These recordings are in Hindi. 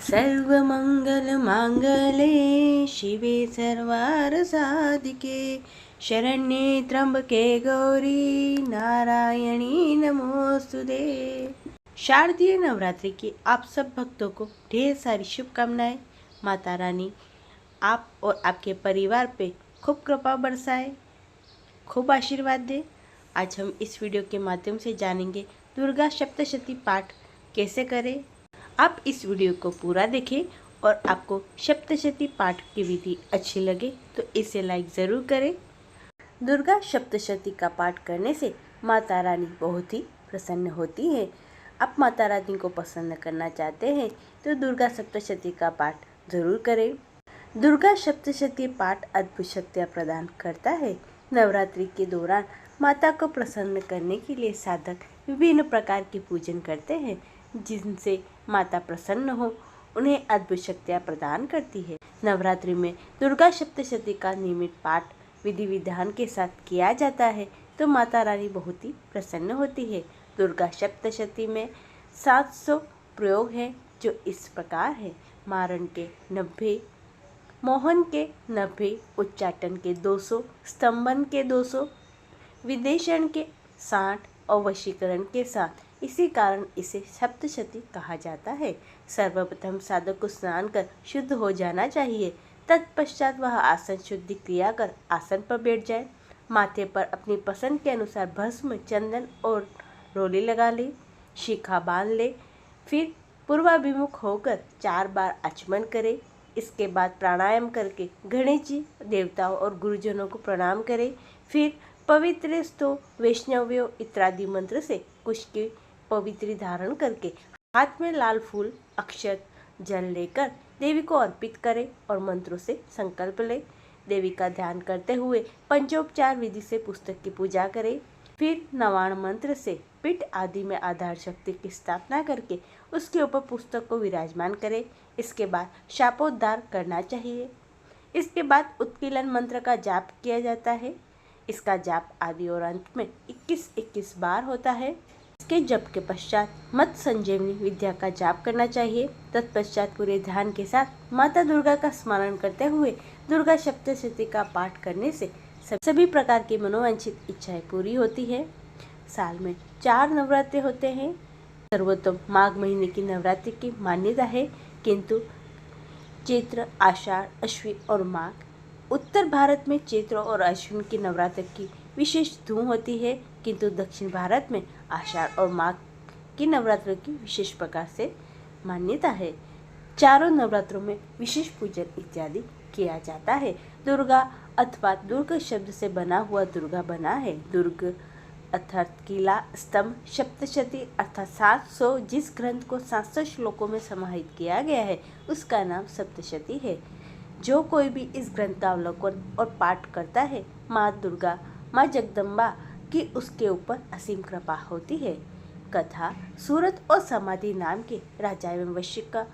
सर्वमङ्गलमाङ्गल्ये शिवे सर्वार्थसाधिके शरण्ये त्र्यंबके गौरी नारायणी नमोस्तुते। शारदीय नवरात्रि की आप सब भक्तों को ढेर सारी शुभकामनाएं। माता रानी आप और आपके परिवार पे खूब कृपा बरसाए, खूब आशीर्वाद दे। आज हम इस वीडियो के माध्यम से जानेंगे दुर्गा सप्तशती पाठ कैसे करें। आप इस वीडियो को पूरा देखें और आपको सप्तशती पाठ की विधि अच्छी लगे तो इसे लाइक ज़रूर करें। दुर्गा सप्तशती का पाठ करने से माता रानी बहुत ही प्रसन्न होती है। आप माता रानी को प्रसन्न करना चाहते हैं तो दुर्गा सप्तशती का पाठ ज़रूर करें। दुर्गा सप्तशती पाठ अद्भुत शक्तियाँ प्रदान करता है। नवरात्रि के दौरान माता को प्रसन्न करने के लिए साधक विभिन्न प्रकार की पूजन करते हैं, जिनसे माता प्रसन्न हो उन्हें अद्भुत शक्तियाँ प्रदान करती है। नवरात्रि में दुर्गा सप्तशती का नियमित पाठ विधि विधान के साथ किया जाता है तो माता रानी बहुत ही प्रसन्न होती है। दुर्गा सप्तशती में 700 प्रयोग हैं जो इस प्रकार है। मारण के 90, मोहन के 90, उच्चाटन के 200, स्तंभन के 200, विदेशन के 60 और वशीकरण के 7। इसी कारण इसे सप्तशती कहा जाता है। सर्वप्रथम साधक को स्नान कर शुद्ध हो जाना चाहिए। तत्पश्चात वह आसन शुद्धि क्रिया कर आसन पर बैठ जाए। माथे पर अपनी पसंद के अनुसार भस्म, चंदन और रोली लगा ले, शिखा बांध ले। फिर पूर्वाभिमुख होकर 4 बार आचमन करे। इसके बाद प्राणायाम करके गणेश जी, देवताओं और गुरुजनों को प्रणाम करे। फिर पवित्र स्तो वैष्णव्यों इत्यादि मंत्र से कुश की पवित्र धारण करके हाथ में लाल फूल, अक्षत, जल लेकर देवी को अर्पित करे और मंत्रों से संकल्प ले। देवी का ध्यान करते हुए पंचोपचार विधि से पुस्तक की पूजा करे। फिर नवाण मंत्र से पीठ आदि में आधार शक्ति की स्थापना करके उसके ऊपर पुस्तक को विराजमान करे। इसके बाद शापोद्धार करना चाहिए। इसके बाद उत्कीलन मंत्र का जाप किया जाता है। इसका जाप आदि और अंत में 21-21 बार होता है। इसके जप के पश्चात मत संजीवनी विद्या का जाप करना चाहिए। तत्पश्चात पूरे ध्यान के साथ माता दुर्गा का स्मरण करते हुए दुर्गा सप्तशती का पाठ करने से सभी प्रकार की मनोवांछित इच्छाएं पूरी होती है। साल में 4 नवरात्रि होते हैं। सर्वोत्तम माघ महीने की नवरात्रि की मान्यता है, किंतु चैत्र, आषाढ़, अश्विन और माघ, उत्तर भारत में चैत्र और अश्विन की नवरात्रि की विशेष धूम होती है, किंतु दक्षिण भारत में आषाढ़ और माघ की नवरात्रि की विशेष प्रकार से मान्यता है। चारों नवरात्रों में विशेष पूजन इत्यादि किया जाता है। दुर्गा अथवा दुर्ग शब्द से बना हुआ दुर्गा बना है। दुर्ग अर्थात किला, स्तंभ, सप्तशती अर्थात 700, जिस ग्रंथ को 700 श्लोकों में समाहित किया गया है उसका नाम सप्तशती है। जो कोई भी इस ग्रंथ का अवलोकन और पाठ करता है, माँ दुर्गा, माँ जगदम्बा की उसके ऊपर असीम कृपा होती है। कथा, सूरत और समाधि नाम के राजा एवं वैश्य का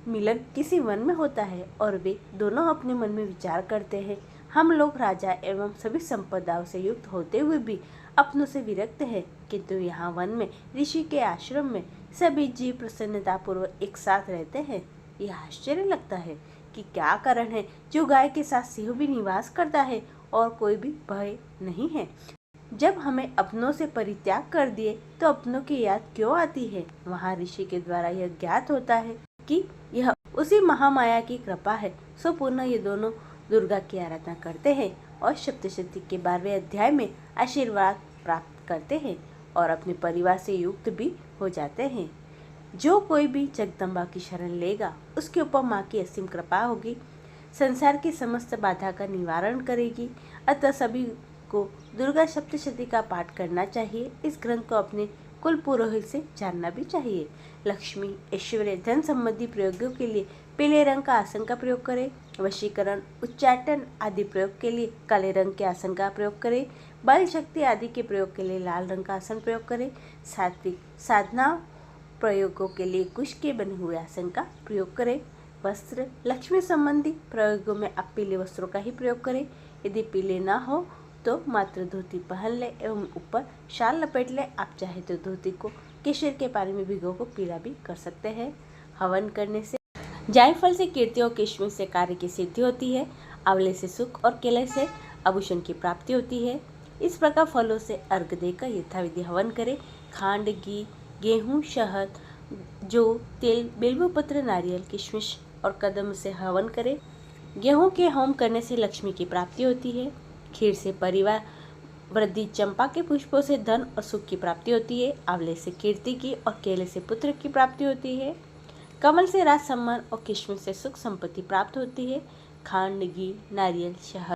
मिलन किसी वन में होता है और वे दोनों अपने मन में विचार करते हैं, हम लोग राजा एवं सभी संपदाओं से युक्त होते हुए भी अपनों से विरक्त हैं, किंतु यहाँ वन में ऋषि के आश्रम में सभी जीव प्रसन्नतापूर्वक एक साथ रहते हैं। यह आश्चर्य लगता है कि क्या कारण है जो गाय के साथ सिंह भी निवास करता है और कोई भी भय नहीं है। जब हमें अपनों से परित्याग कर दिए तो अपनों की याद क्यों आती है। वहाँ ऋषि के द्वारा यह ज्ञात होता है कि यह उसी महामाया की कृपा है। सो पुनः ये दोनों दुर्गा की आराधना करते हैं और सप्तशती के 12वें अध्याय में आशीर्वाद प्राप्त करते हैं और अपने परिवार से युक्त भी हो जाते हैं। जो कोई भी जगदम्बा की शरण लेगा उसके ऊपर माँ की असीम कृपा होगी, संसार की समस्त बाधा का निवारण करेगी। अतः सभी को दुर्गा सप्तशती का पाठ करना चाहिए। इस ग्रंथ को अपने कुल पुरोहित से जानना भी चाहिए। लक्ष्मी, ऐश्वर्य, धन संबंधी प्रयोगों के लिए पीले रंग का आसन का प्रयोग करें। वशीकरण, उच्चाटन आदि प्रयोग के लिए काले रंग के आसन का प्रयोग करें। बल शक्ति आदि के प्रयोग के लिए लाल रंग का आसन प्रयोग करें। सात्विक साधना प्रयोगों के लिए कुश के बने हुए आसन का प्रयोग करें। वस्त्र, लक्ष्मी संबंधी प्रयोगों में आप पीले वस्त्रों का ही प्रयोग करें। यदि पीले ना हो तो मात्र धोती पहन ले एवं ऊपर शाल लपेट ले। आप चाहे तो धोती को केसर के पानी में भिगो को पीला भी कर सकते हैं। हवन करने से जायफल से कीर्ति और किशमिश से कार्य की सिद्धि होती है। आंवले से सुख और केले से आभूषण की प्राप्ति होती है। इस प्रकार फलों से अर्घ देकर यथाविधि हवन करें। खांड, घी, गेहूं, शहद, जौ, तेल, बिल्वपत्र, नारियल, किशमिश और कदम से हवन करें। गेहूं के होम करने से लक्ष्मी की प्राप्ति होती है। खीर से परिवार वृद्धि, चंपा के पुष्पों से धन और सुख की प्राप्ति होती है। आंवले से कीर्ति की और केले से पुत्र की प्राप्ति होती है। कमल से राज सम्मान और किशमिश से सुख संपत्ति प्राप्त होती है। खांड, घी, नारियल, शहद,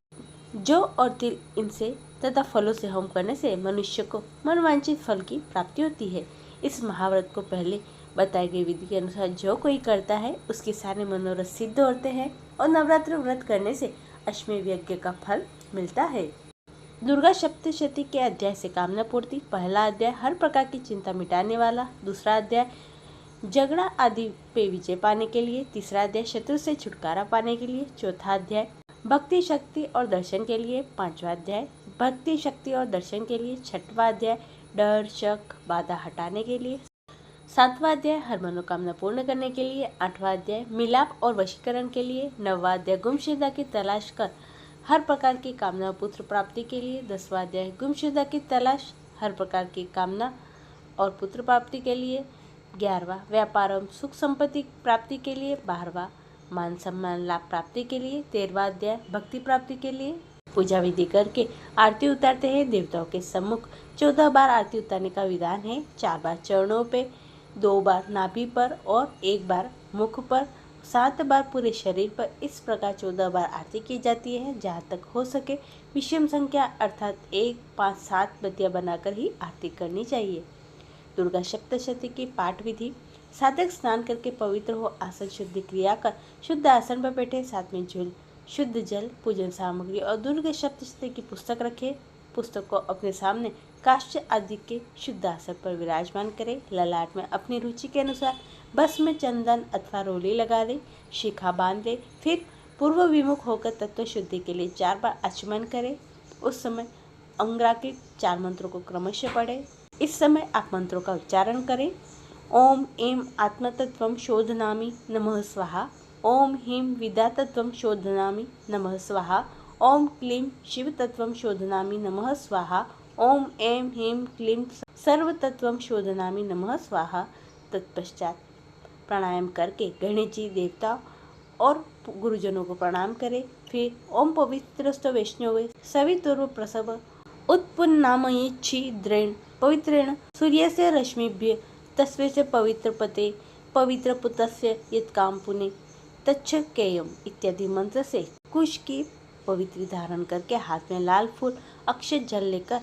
जौ और तिल इनसे तथा फलों से होम करने से मनुष्य को मनवांछित फल की प्राप्ति होती है। इस महाव्रत को पहले बताई गई विधि के अनुसार जो कोई करता है उसके सारे मनोरथ सिद्ध होते हैं और नवरात्र व्रत करने से अश्वमेध यज्ञ का फल मिलता है। दुर्गा सप्तशती के अध्याय से कामना पूर्ति। पहला अध्याय हर प्रकार की चिंता मिटाने वाला। दूसरा अध्याय झगड़ा आदि पे विजय पाने के लिए। तीसरा अध्याय शत्रु से छुटकारा पाने के लिए। चौथा अध्याय भक्ति, शक्ति और दर्शन के लिए। पांचवा अध्याय भक्ति, शक्ति और दर्शन के लिए। छठवां अध्याय डर, शक, बाधा हटाने के लिए। सातवां अध्याय हर मनोकामना पूर्ण करने के लिए। आठवां अध्याय मिलाप और वशीकरण के लिए। नौवां अध्याय गुमशुदा की तलाश कर हर प्रकार की कामना पुत्र प्राप्ति के लिए। 10वां अध्याय गुमशुदा की तलाश हर प्रकार की कामना और पुत्र प्राप्ति के लिए। 11वां व्यापार एवं सुख संपत्ति प्राप्ति के लिए। 12वां मान सम्मान लाभ प्राप्ति के लिए। 13वां अध्याय भक्ति प्राप्ति के लिए। पूजा विधि करके आरती उतारते हैं। देवताओं के सम्मुख 14 बार आरती उतारने का विधान है। 4 बार चरणों पे, 2 बार नाभि पर और 1 बार मुख पर, 7 बार पूरे शरीर पर। इस प्रकार 14 बार आरती की जाती है। जहाँ तक हो सके विषम संख्या अर्थात 1, 5, 7 बत्तियां बनाकर ही आरती करनी चाहिए। दुर्गा सप्तशती की पाठ विधि। साधक स्नान करके पवित्र हो आसन शुद्धि क्रिया कर शुद्ध आसन पर बैठे। साथ में शुद्ध जल, पूजन सामग्री और दुर्गा सप्तशती की पुस्तक रखे। पुस्तक को अपने सामने काष्ठ आदि के शुद्ध आसन पर विराजमान करे। ललाट में अपनी रुचि के अनुसार भस्म, चंदन अथवा रोली लगा ले। शिखा बांध ले। फिर पूर्व विमुख होकर तत्व शुद्धि के लिए 4 बार आचमन करे। उस समय अंगरा के 4 मंत्रों को क्रमशः पढ़े। इस समय आप मंत्रों का उच्चारण करें। ओम ऐं आत्मतत्त्वं शोधनामि नमः स्वाहा। ओम ह्रीं विद्यातत्त्वं शोधनामि नमः स्वाहा। ओम क्लीं शिवतत्त्वं शोधनामि नमः स्वाहा। ओम ऐं ह्रीं क्लीं सर्वतत्त्वं शोधनामि नमः स्वाहा। तत्पश्चात प्राणायाम करके गणेश जी, देवता और गुरुजनों को प्रणाम करें। फिर ओम पवित्रस्तु वैष्णवे सवितुर्व प्रसव उत्पुन्नामयि छिद्रेण पवित्रेण सूर्यस्य रश्मिभ्य तस्मै पवित्र पते पवित्र पुतस्य यत्काम पुने तच्छकेयम इत्यादि मंत्र से कुश की पवित्र धारण करके हाथ में लाल फूल अक्षत जल लेकर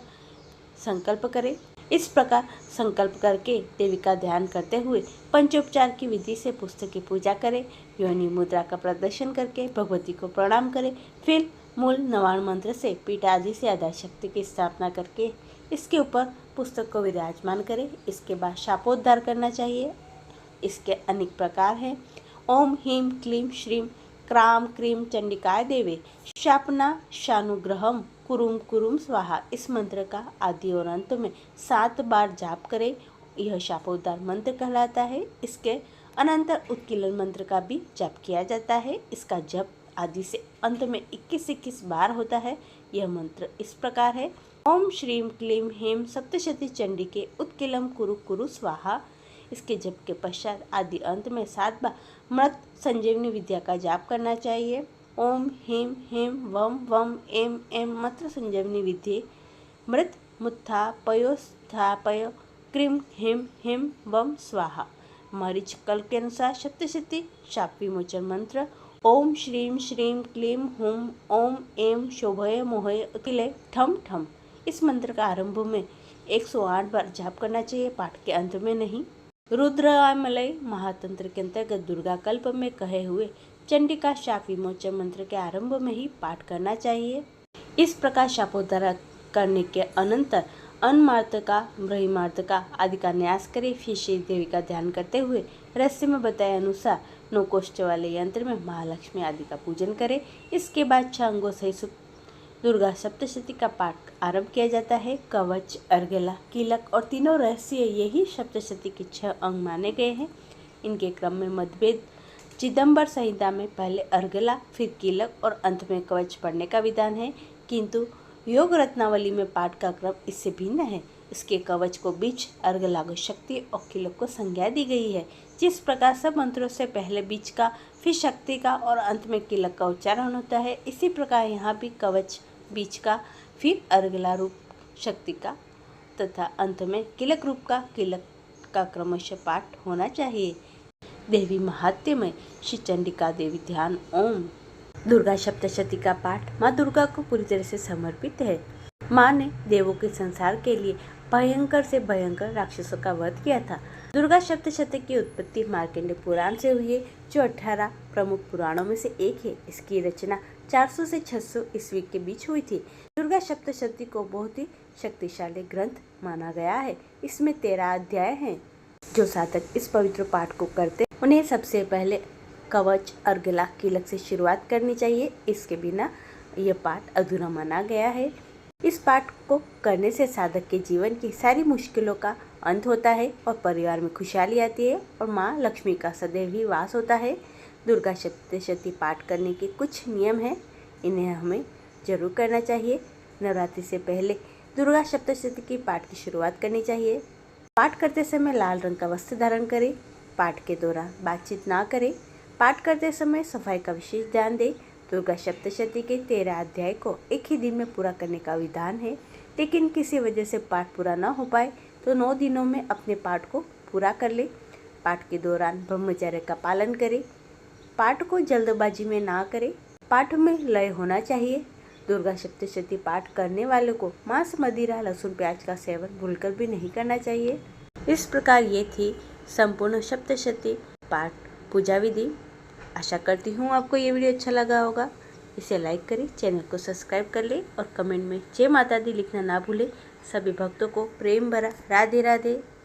संकल्प करें। इस प्रकार संकल्प करके देवी का ध्यान करते हुए पंचोपचार की विधि से पुस्तक की पूजा करें। योनि मुद्रा का प्रदर्शन करके भगवती को प्रणाम करें। फिर मूल नवाण मंत्र से पीठ आदि से आधार शक्ति की स्थापना करके इसके ऊपर पुस्तक को विराजमान करें। इसके बाद शापोद्धार करना चाहिए। इसके अनेक प्रकार हैं। ओम ह्रीं क्लीं श्रीं क्रां क्रीं चंडिकाय देवे शापना शानुग्रहम कुरुम कुरुम स्वाहा। इस मंत्र का आदि और अंत में 7 बार जाप करें। यह शापोद्धार मंत्र कहलाता है। इसके अनंतर उत्कीलन मंत्र का भी जप किया जाता है। इसका जप आदि से अंत में 21-21 बार होता है। यह मंत्र इस प्रकार है। ओम श्रीं क्लीं ह्रीं सप्तशती चंडिके उत्कीलम कुरु कुरु स्वाहा। इसके जप के पश्चात आदि अंत में 7 बार मृत संजीवनी विद्या का जाप करना चाहिए। ओम ह्रीं ह्रीं वम वम एम एम मंत्र संजीवनी विद्ये मृत मुत्थापयोस्थापय क्रीं ह्रीं ह्रीं वम स्वाहा। मरीच कल के अनुसार सप्तशती शाप विमोचन मंत्र ओम श्रीं श्रीं क्लीं हुं ओम ऐं शोभय मोहय उत्कीलय ठम ठम। इस मंत्र का आरंभ में 108 बार जाप करना चाहिए, पाठ के अंत में नहीं। रुद्रमलय महातंत्र के अंतर्गत दुर्गा कल्प में कहे हुए चंडिका शाप विमोचन मंत्र के आरंभ में ही पाठ करना चाहिए। इस प्रकार शापोद्धार करने के अनंतर अन्मार्तका, ब्रह्मार्तका आदि का न्यास करे। फिर श्री देवी का ध्यान करते हुए रहस्य में बताए अनुसार 9 कोष्ठ वाले यंत्र में महालक्ष्मी आदि का पूजन करें। इसके बाद 6 अंगों सहित दुर्गा सप्तशती का पाठ आरंभ किया जाता है। कवच, अर्गला, कीलक और तीनों रहस्य यही सप्तशती के 6 अंग माने गए हैं। इनके क्रम में मतभेद चिदंबर संहिता में पहले अर्गला, फिर कीलक और अंत में कवच पढ़ने का विधान है, किंतु योग रत्नावली में पाठ का क्रम इससे भिन्न है। इसके कवच को बीज, अर्गला को शक्ति और कीलक को संज्ञा दी गई है। जिस प्रकार सब मंत्रों से पहले बीज का, फिर शक्ति का और अंत में कीलक का उच्चारण होता है, इसी प्रकार यहाँ भी कवच बीज का, फिर अर्गला रूप शक्ति का तथा अंत में कीलक रूप का कीलक का क्रमशः पाठ होना चाहिए। देवी महात्म्य में श्री चंडिका देवी ध्यान। ओम। दुर्गा सप्तशती का पाठ माँ दुर्गा को पूरी तरह से समर्पित है। माँ ने देवों के संसार के लिए भयंकर से भयंकर राक्षसों का वध किया था। दुर्गा सप्तशती की उत्पत्ति मार्कंडेय पुराण से हुई है, जो 18 प्रमुख पुराणों में से एक है। इसकी रचना 400 से 600 ईस्वी के बीच हुई थी। दुर्गा सप्तशती को बहुत ही शक्तिशाली ग्रंथ माना गया है। इसमें 13 अध्याय हैं। जो साधक इस पवित्र पाठ को करते उन्हें सबसे पहले कवच, अर्गला, कीलक से शुरुआत करनी चाहिए। इसके बिना यह पाठ अधूरा माना गया है। इस पाठ को करने से साधक के जीवन की सारी मुश्किलों का अंत होता है और परिवार में खुशहाली आती है और माँ लक्ष्मी का सदैव ही वास होता है। दुर्गा सप्तशती पाठ करने के कुछ नियम हैं, इन्हें हमें जरूर करना चाहिए। नवरात्रि से पहले दुर्गा सप्तशती की पाठ की शुरुआत करनी चाहिए। पाठ करते समय लाल रंग का वस्त्र धारण करें। पाठ के दौरान बातचीत ना करें। पाठ करते समय सफाई का विशेष ध्यान दें। दुर्गा सप्तशती के 13 अध्याय को एक ही दिन में पूरा करने का विधान है, लेकिन किसी वजह से पाठ पूरा न हो पाए तो 9 दिनों में अपने पाठ को पूरा कर ले। पाठ के दौरान ब्रह्मचर्य का पालन करें। पाठ को जल्दबाजी में ना करें। पाठ में लय होना चाहिए। दुर्गा सप्तशती पाठ करने वाले को मांस, मदिरा, लहसुन, प्याज का सेवन भूलकर भी नहीं करना चाहिए। इस प्रकार ये थी संपूर्ण सप्तशती पाठ पूजा विधि। आशा करती हूँ आपको ये वीडियो अच्छा लगा होगा। इसे लाइक करें, चैनल को सब्सक्राइब कर ले और कमेंट में जय माता दी लिखना ना भूलें। सभी भक्तों को प्रेम भरा राधे राधे।